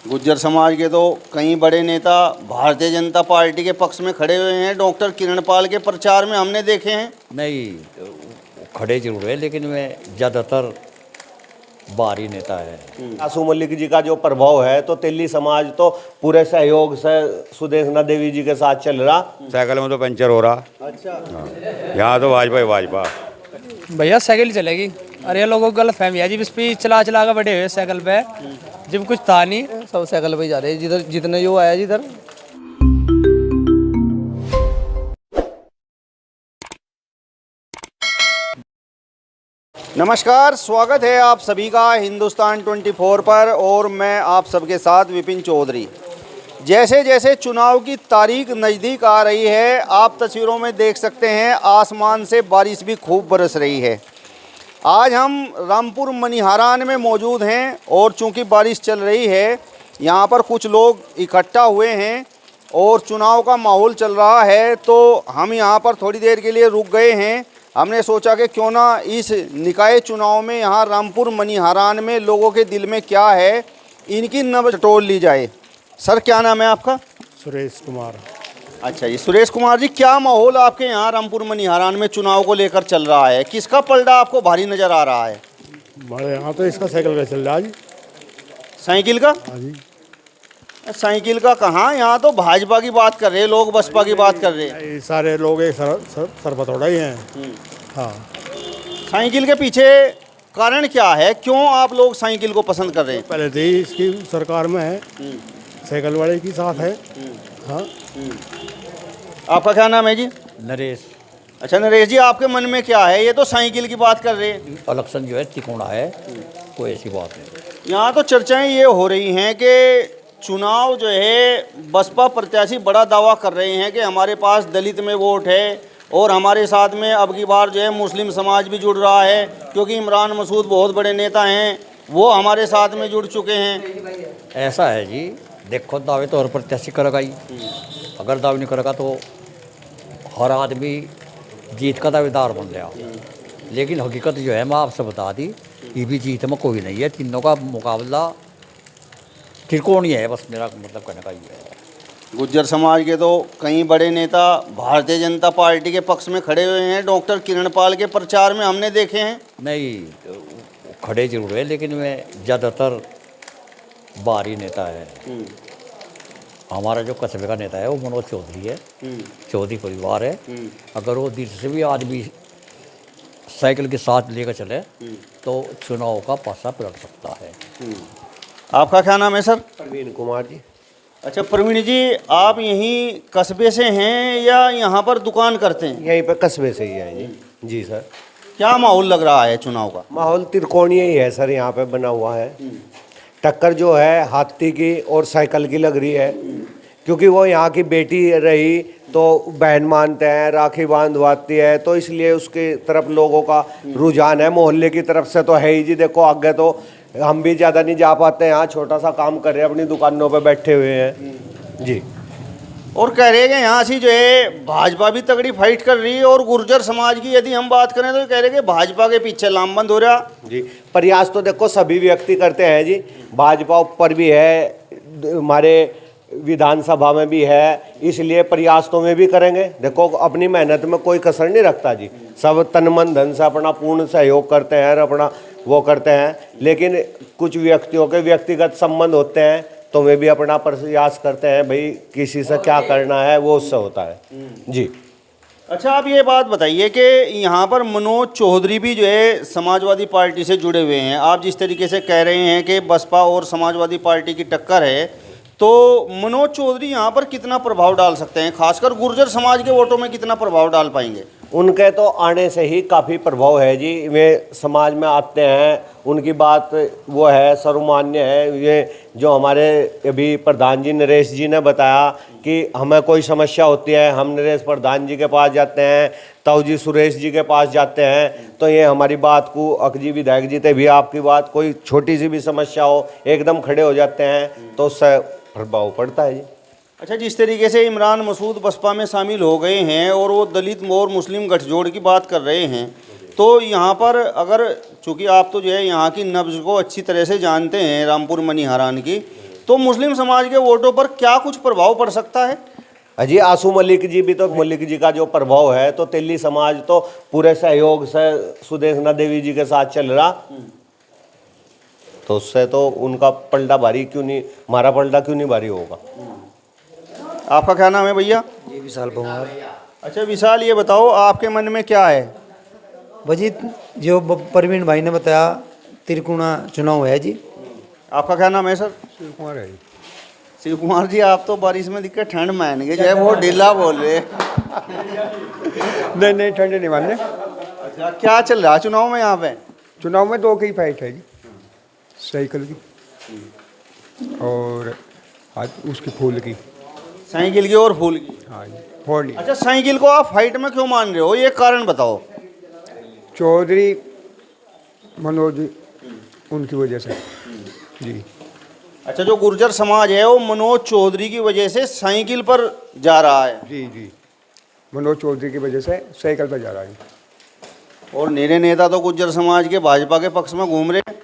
गुर्जर समाज के तो कई बड़े नेता भारतीय जनता पार्टी के पक्ष में खड़े हुए हैं। डॉक्टर किरण पाल के प्रचार में हमने देखे हैं। नहीं, खड़े जरूर है, लेकिन वे ज़्यादातर बाहरी नेता है। आसू मलिक जी का जो प्रभाव है तो तेली समाज तो पूरे सहयोग से सुदेशना देवी जी के साथ चल रहा। साइकिल में तो पंचर हो रहा। अच्छा, यहाँ तो भाजपा भैया साइकिल चलेगी। अरे लोगों को गलत फहमी है जी, इस पे चला कर बैठे हुए साइकिल पे, जब कुछ था नहीं। सब साइकिल पे जा रहे हैं, जिधर जितने जो आया जिधर। नमस्कार, स्वागत है आप सभी का हिंदुस्तान 24 पर और मैं आप सबके साथ विपिन चौधरी। जैसे जैसे चुनाव की तारीख नज़दीक आ रही है, आप तस्वीरों में देख सकते हैं आसमान से बारिश भी खूब बरस रही है। आज हम रामपुर मनिहारान में मौजूद हैं और चूंकि बारिश चल रही है, यहाँ पर कुछ लोग इकट्ठा हुए हैं और चुनाव का माहौल चल रहा है, तो हम यहाँ पर थोड़ी देर के लिए रुक गए हैं। हमने सोचा कि क्यों ना इस निकाय चुनाव में यहाँ रामपुर मनिहारान में लोगों के दिल में क्या है, इनकी नब्ज़ टोल ली जाए। सर, क्या नाम है आपका? सुरेश कुमार। अच्छा जी, सुरेश कुमार जी, क्या माहौल आपके यहाँ रामपुर मनिहारान में चुनाव को लेकर चल रहा है? किसका पलड़ा आपको भारी नज़र आ रहा है? हमारे यहाँ तो इसका साइकिल का चल रहा है जी। साइकिल का? हाँ जी। साइकिल का कहाँ? यहाँ तो भाजपा की बात कर रहे हैं लोग, बसपा की बात कर रहे हैं। ये सारे लोग एक सर पतोड़ा ही हैं। हाँ। साइकिल के पीछे कारण क्या है? क्यों आप लोग साइकिल को पसंद कर रहे हैं? पहले से ही इसकी सरकार में है, साइकिल वाले की साथ है। हाँ। आपका क्या नाम है जी? नरेश। अच्छा नरेश जी, आपके मन में क्या है? ये तो साइकिल की बात कर रहे हैं। इलेक्शन जो है तिकोना है, कोई ऐसी बात नहीं। यहाँ तो चर्चाएं ये हो रही हैं कि चुनाव जो है बसपा प्रत्याशी बड़ा दावा कर रहे हैं कि हमारे पास दलित में वोट है और हमारे साथ में अब की बार जो है मुस्लिम समाज भी जुड़ रहा है, क्योंकि इमरान मसूद बहुत बड़े नेता हैं, वो हमारे साथ में जुड़ चुके हैं। ऐसा है जी, देखो दावे तो हर प्रत्याशी करेगा ही। अगर दावे नहीं करेगा तो हर आदमी जीत का दावेदार बन गया। लेकिन हकीकत जो है मैं आपसे बता दी, ये भी जीत में कोई नहीं है। तीनों का मुकाबला त्रिकोणीय है, बस मेरा मतलब कहने का ये है। गुर्जर समाज के तो कई बड़े नेता भारतीय जनता पार्टी के पक्ष में खड़े हुए हैं। डॉक्टर किरण पाल के प्रचार में हमने देखे हैं। नहीं, खड़े जरूर है, लेकिन वे ज़्यादातर बाहरी नेता है। हमारा जो कस्बे का नेता है वो मनोज चौधरी है, चौधरी परिवार है। अगर वो दिल से भी आदमी साइकिल के साथ लेकर चले तो चुनाव का पासा पलट सकता है। आपका क्या नाम है सर? प्रवीण कुमार जी। अच्छा प्रवीण जी, आप यहीं कस्बे से हैं या यहाँ पर दुकान करते हैं? यहीं पे कस्बे से ही है जी। जी सर। क्या माहौल लग रहा है चुनाव का? माहौल त्रिकोणीय ही है सर, यहाँ पे बना हुआ है। टक्कर जो है हाथी की और साइकिल की लग रही है, क्योंकि वो यहाँ की बेटी रही तो बहन मानते हैं, राखी बांधवाती है, तो इसलिए उसकी तरफ लोगों का रुझान है। मोहल्ले की तरफ से तो है ही जी। देखो आगे तो हम भी ज़्यादा नहीं जा पाते हैं, यहाँ छोटा सा काम कर रहे हैं, अपनी दुकानों पे बैठे हुए हैं जी। और कह रहे हैं कि यहाँ से जो है भाजपा भी तगड़ी फाइट कर रही है और गुर्जर समाज की यदि हम बात करें तो कह रहे हैं कि भाजपा के पीछे लामबंद हो रहा जी। प्रयास तो देखो सभी व्यक्ति करते हैं जी। भाजपा ऊपर भी है, हमारे विधानसभा में भी है, इसलिए प्रयास तो में भी करेंगे। देखो अपनी मेहनत में कोई कसर नहीं रखता जी। सब तन मन धन से अपना पूर्ण सहयोग करते हैं और अपना वो करते हैं, लेकिन कुछ व्यक्तियों के व्यक्तिगत संबंध होते हैं तो वे भी अपना प्रयास करते हैं। भाई किसी से क्या करना है वो उससे होता है जी। अच्छा, आप ये बात बताइए कि यहाँ पर मनोज चौधरी भी जो है समाजवादी पार्टी से जुड़े हुए हैं। आप जिस तरीके से कह रहे हैं कि बसपा और समाजवादी पार्टी की टक्कर है, तो मनोज चौधरी यहाँ पर कितना प्रभाव डाल सकते हैं? खासकर गुर्जर समाज के वोटों में कितना प्रभाव डाल पाएंगे? उनके तो आने से ही काफ़ी प्रभाव है जी। वे समाज में आते हैं, उनकी बात वो है सर्वमान्य है। ये जो हमारे अभी प्रधान जी नरेश जी ने बताया कि हमें कोई समस्या होती है, हम नरेश प्रधान जी के पास जाते हैं, ताऊ जी सुरेश जी के पास जाते हैं, तो ये हमारी बात को अकजी विधायक जी थे भी आपकी बात, कोई छोटी सी भी समस्या हो एकदम खड़े हो जाते हैं, तो उससे प्रभाव पड़ता है जी। अच्छा, जिस तरीके से इमरान मसूद बसपा में शामिल हो गए हैं और वो दलित और मुस्लिम गठजोड़ की बात कर रहे हैं, तो यहाँ पर अगर चूँकि आप तो जो है यहाँ की नब्ज़ को अच्छी तरह से जानते हैं रामपुर मनिहारान की, तो मुस्लिम समाज के वोटों पर क्या कुछ प्रभाव पड़ सकता है? अजी आसू मलिक जी भी तो, मलिक जी का जो प्रभाव है तो तेली समाज तो पूरे सहयोग से सुदेशना देवी जी के साथ चल रहा, तो उससे तो उनका पलटा भारी क्यों नहीं, हमारा पलटा क्यों नहीं भारी होगा। आपका क्या नाम है भैया? जी विशाल पवार। अच्छा विशाल, ये बताओ आपके मन में क्या है? भाजी जो प्रवीण भाई ने बताया त्रिकोणा चुनाव है जी। आपका क्या नाम है सर? शिव कुमार है। शिव कुमार जी, आप तो बारिश में दिक्कत ठंड मान गए, जो है वो ढीला बोल रहे। नहीं ठंडे नहीं मानने। अच्छा, क्या चल रहा चुनाव में यहाँ पे? चुनाव में 2 की फाइट है जी, साइकिल की और आज उसकी फूल की। साइकिल की और फूल की। हाँ जी, फोड़ ली। अच्छा, साइकिल को आप फाइट में क्यों मान रहे हो, ये कारण बताओ। चौधरी मनोज उनकी वजह से जी। अच्छा, जो गुर्जर समाज है वो मनोज चौधरी की वजह से साइकिल पर जा रहा है। जी मनोज चौधरी की वजह से साइकिल पर जा रहा है। और मेरे नेता तो गुर्जर समाज के भाजपा के पक्ष में घूम रहे।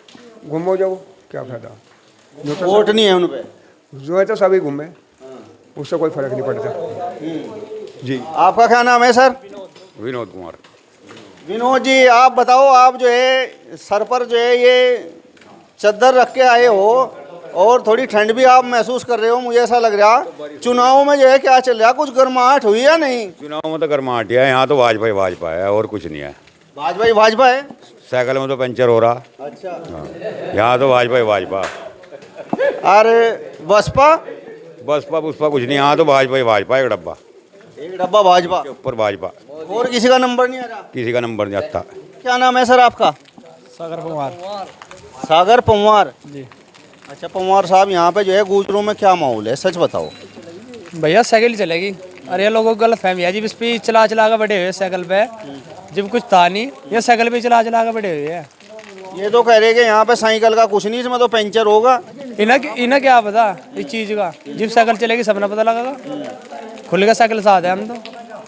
घूमो जाओ, क्या फायदा, वोट नहीं है उन पे। जो है तो सभी घूमे, उससे कोई फर्क नहीं पड़ता जी। आपका क्या नाम है सर? विनोद कुमार। विनोद जी, आप बताओ, आप जो है सर पर जो है ये चद्दर रख के आए हो और थोड़ी ठंड भी आप महसूस कर रहे हो, मुझे ऐसा लग रहा। चुनाव में जो है क्या चल रहा, कुछ गर्माहट हुई या नहीं? चुनाव में तो गर्माहट है, यहाँ तो भाजपा है और कुछ नहीं है। भाजपा है। साइकिल में तो पंचर हो रहा। अच्छा। यहाँ तो भाजपा। और बसपा बसपा कुछ नहीं, यहाँ तो भाजपा एक डब्बा भाजपा के ऊपर भाजपा। और किसी का नंबर नहीं आ रहा? किसी का नंबर नहीं आता। क्या नाम है सर आपका? सागर पवार सागर पंवार जी। अच्छा पंवार साहब, यहाँ पे जो है गुजरों में क्या माहौल है, सच बताओ। भैया साइकिल चलेगी। अरे लोगों को गलत फहमी है जी, इस पे चला के बड़े हुए साइकिल पे, जब कुछ था नहीं, ये साइकिल पे चला के बड़े हुए हैं। ये तो कह रहे कि यहाँ पे साइकिल का कुछ नहीं, इसमें तो पंचर होगा। इन्हें क्या पता इस चीज़ का, जब साइकिल चलेगी सबने पता लगेगा। खुल के साइकिल साथ है हम तो,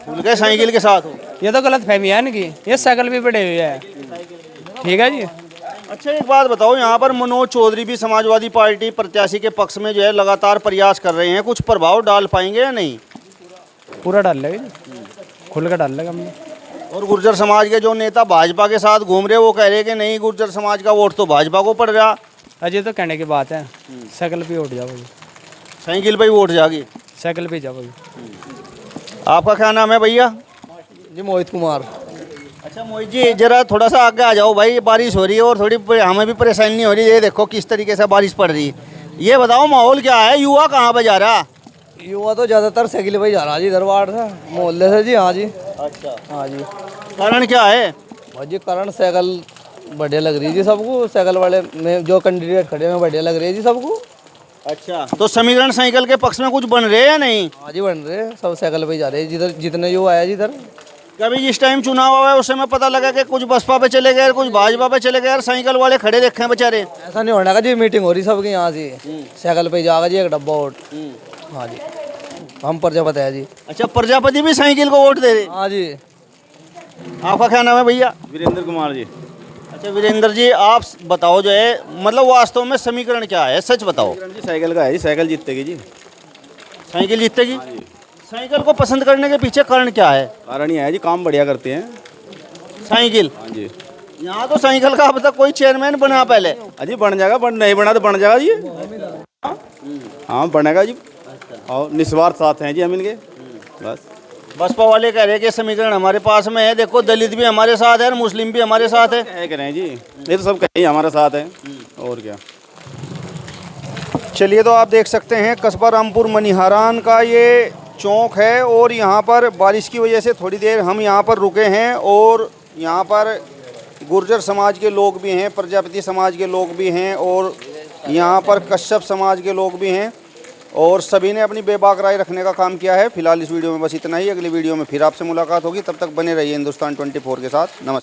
खुल के साइकिल के साथ हो। ये तो गलत फहमी है इनकी, ये साइकिल भी बड़े हुए हैं। ठीक है जी। अच्छा, एक बात बताओ, यहाँ पर मनोज चौधरी भी समाजवादी पार्टी प्रत्याशी के पक्ष में जो है लगातार प्रयास कर रहे हैं, कुछ प्रभाव डाल पाएंगे या नहीं? पूरा डाल लेगा जी, खुल कर डाल लेगा हमने। और गुर्जर समाज के जो नेता भाजपा के साथ घूम रहे, वो कह रहे कि नहीं, गुर्जर समाज का वोट तो भाजपा को पड़ रहा। अजय तो कहने की बात है, साइकिल पे उठ जाओ, साइकिल पे ही वोट जागी। साइकिल पे जाओ। आपका क्या नाम है भैया? जी मोहित कुमार। अच्छा मोहित जी, जरा थोड़ा सा आगे आ जाओ भाई, बारिश हो रही है और थोड़ी हमें भी परेशानी हो रही है। ये देखो किस तरीके से बारिश पड़ रही है। ये बताओ माहौल क्या है, युवा कहाँ पे जा रहा? युवा तो ज़्यादातर साइकिल पे ही जा रहा जी, दरबार से मोहल्ले से जी। हाँ जी। अच्छा, हाँ जी। कारण क्या है? भाजी कारण साइकिल बढ़िया लग रही है जी सबको, साइकिल वाले में जो कैंडिडेट खड़े हैं बढ़िया लग रही है जी सबको। अच्छा, तो समीकरण साइकिल के पक्ष में कुछ बन रहे हैं या नहीं? हाँ जी बन रहे, सब साइकिल पे ही जा रहे हैं जिधर जितने युवा आया जी इधर। कभी जिस टाइम चुनाव आया उस समय पता लगा कि कुछ बसपा पे चले गए, कुछ भाजपा पे चले गए, और साइकिल वाले खड़े देखे हैं बेचारे। ऐसा नहीं होने का जी, मीटिंग हो रही सबकी यहाँ से, साइकिल पे ही जाएगा जी एक डब्बा वोट। हाँ जी, हम प्रजापति है जी। अच्छा, प्रजापति भी साइकिल को वोट दे रहे? हाँ जी। आपका क्या नाम है भैया? वीरेंद्र कुमार जी। अच्छा वीरेंद्र जी, आप बताओ जो है मतलब वास्तव में समीकरण क्या है, सच बताओ। जी साइकिल का है जी, साइकिल जीतेगी जी। साइकिल जीतेगी? साइकिल को पसंद करने के पीछे कारण क्या है? कारण ये है जी, काम बढ़िया करते हैं साइकिल। हाँ जी। यहाँ तो साइकिल का अब तक कोई चेयरमैन बना पहले। अजी बन जाएगा, नहीं बना तो बन जाएगा जी। हाँ बनेगा जी। और निस्वार्थ साथ हैं जी हम इनके, बस। बसपा वाले कह रहे हैं कि समीकरण हमारे पास में है, देखो दलित भी हमारे साथ है और मुस्लिम भी हमारे साथ है। कह रहे हैं जी, ये तो सब कहीं हमारे साथ है और क्या। चलिए, तो आप देख सकते हैं कस्बा रामपुर मनिहारान का ये चौक है और यहाँ पर बारिश की वजह से थोड़ी देर हम यहाँ पर रुके हैं और यहाँ पर गुर्जर समाज के लोग भी हैं, प्रजापति समाज के लोग भी हैं और यहाँ पर कश्यप समाज के लोग भी हैं और सभी ने अपनी बेबाक राय रखने का काम किया है। फिलहाल इस वीडियो में बस इतना ही। अगली वीडियो में फिर आपसे मुलाकात होगी, तब तक बने रहिए हिंदुस्तान 24 के साथ। नमस्कार।